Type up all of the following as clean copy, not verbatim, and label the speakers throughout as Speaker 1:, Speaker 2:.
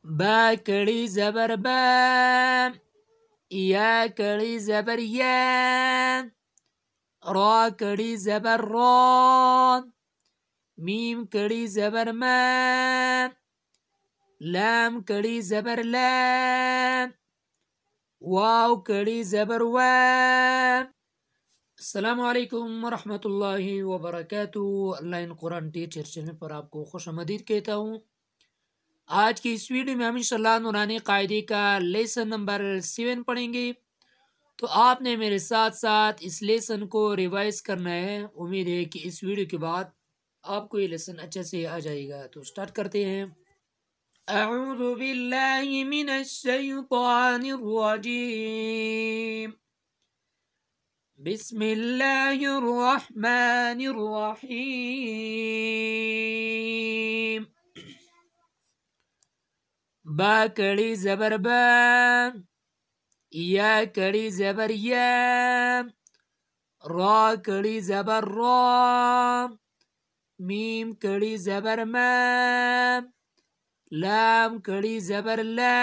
Speaker 1: बा कड़ी जबर बा, या कड़ी जबर या, रा कड़ी जबर रा, मीम कड़ी जबर मा, लाम कड़ी जबर ला, वाव कड़ी जबर वा। अस्सलामुअलैकुम वरहमतुल्लाहि वबरकातुहू। ऑनलाइन कुरान टीचर चैनल पर आपको खुशामदीद कहता हूँ। आज की इस वीडियो में हम इंशाअल्लाह नूरानी कायदे का लेसन नंबर 7 पढ़ेंगे। तो आपने मेरे साथ साथ इस लेसन को रिवाइज करना है। उम्मीद है कि इस वीडियो के बाद आपको ये लेसन अच्छे से आ जाएगा। तो स्टार्ट करते हैं। अऊज़ु बिल्लाहि मिनश शैतानिर रजीम, बिस्मिल्लाहिर रहमानिर रहीम। बा कड़ी जबर बा, या कड़ी जबर या, रा कड़ी जबर रा, मीम कड़ी जबर मा, लाम कड़ी जबर ला,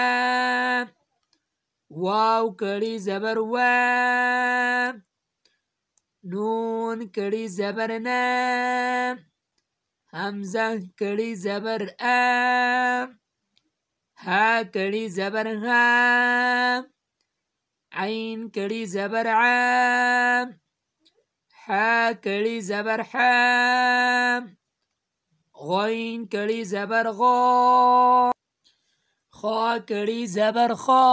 Speaker 1: वाव कड़ी जबर वा, नून कड़ी जबर ना, हमजा कड़ी जबर आ, हा कड़ी जबर हा, आइन कड़ी जबर आ, हा कड़ी जबर हा, गौइन कड़ी जबर गौ, खा कड़ी जबर खा,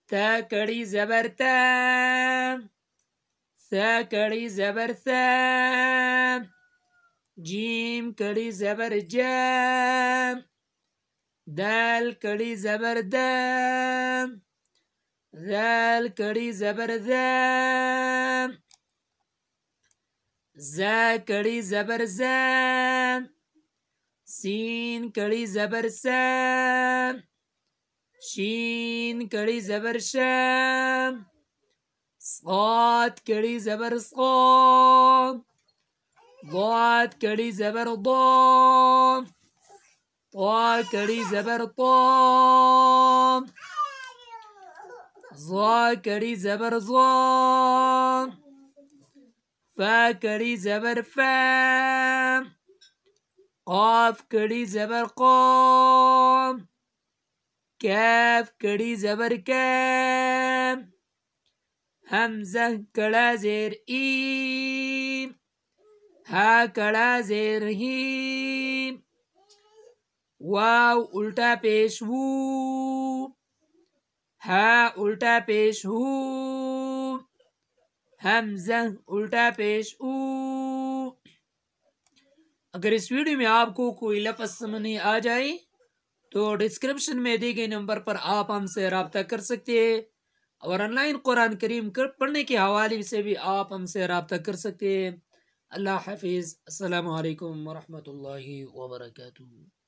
Speaker 1: ता कड़ी जबर ता, सा कड़ी जबर सा, जीम कड़ी जबर जा, दाल कड़ी जबर दा, ज़ाल कड़ी जबर ज़ा, ज़ा कड़ी जबर ज़ा, सीन कड़ी जबर सा, शीन कड़ी जबर शा, साद कड़ी जबर सा, ضاد कड़ी जबर ضا, طا कड़ी जबर طا, ज़ा कड़ी जबर ज़ा, फा कड़ी जबर फा, क़ाफ कड़ी जबर क़ा, काफ कड़ी जबर का, हमजा कड़ा जेर ई, हा कड़ा जेर ही, वाव उल्टा पेश वू, हा उल्टा पेश हू, हमजा उल्टा पेश ऊ। अगर इस वीडियो में आपको कोई लफ्ज़ समझ नहीं आ जाए तो डिस्क्रिप्शन में दिए गए नंबर पर आप हमसे रब्ता कर सकते हैं, और ऑनलाइन कुरान करीम पढ़ने के हवाले से भी आप हमसे रब्ता कर सकते हैं। अल्लाह हाफिज़। अस्सलामु अलैकुम वरहमतुल्लाहि वबरकातुहू।